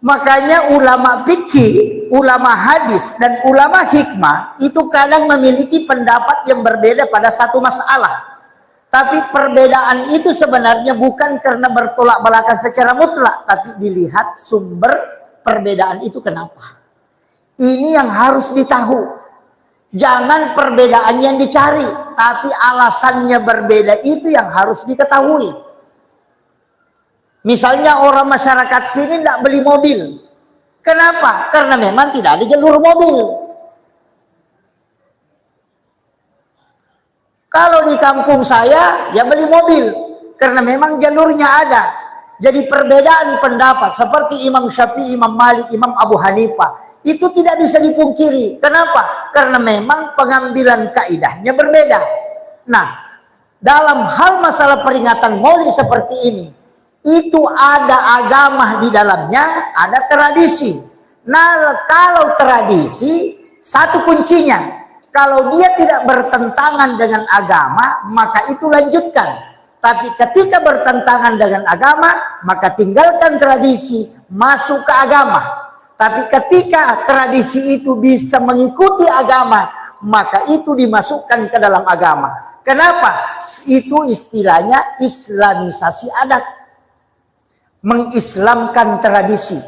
Makanya ulama fikih, ulama hadis, dan ulama hikmah itu kadang memiliki pendapat yang berbeda pada satu masalah. Tapi perbedaan itu sebenarnya bukan karena bertolak belakang secara mutlak, tapi dilihat sumber perbedaan itu kenapa. Ini yang harus ditahu. Jangan perbedaan yang dicari, tapi alasannya berbeda itu yang harus diketahui. Misalnya orang masyarakat sini tidak beli mobil. Kenapa? Karena memang tidak ada jalur mobil. Kalau di kampung saya, ya beli mobil. Karena memang jalurnya ada. Jadi perbedaan pendapat seperti Imam Syafi'i, Imam Malik, Imam Abu Hanifah, itu tidak bisa dipungkiri. Kenapa? Karena memang pengambilan kaidahnya berbeda. Nah, dalam hal masalah peringatan Maulid seperti ini, itu ada agama di dalamnya, ada tradisi. Nah, kalau tradisi, satu kuncinya, kalau dia tidak bertentangan dengan agama, maka itu lanjutkan. Tapi ketika bertentangan dengan agama, maka tinggalkan tradisi, masuk ke agama. Tapi ketika tradisi itu bisa mengikuti agama, maka itu dimasukkan ke dalam agama. Kenapa? Itu istilahnya islamisasi adat. Mengislamkan tradisi.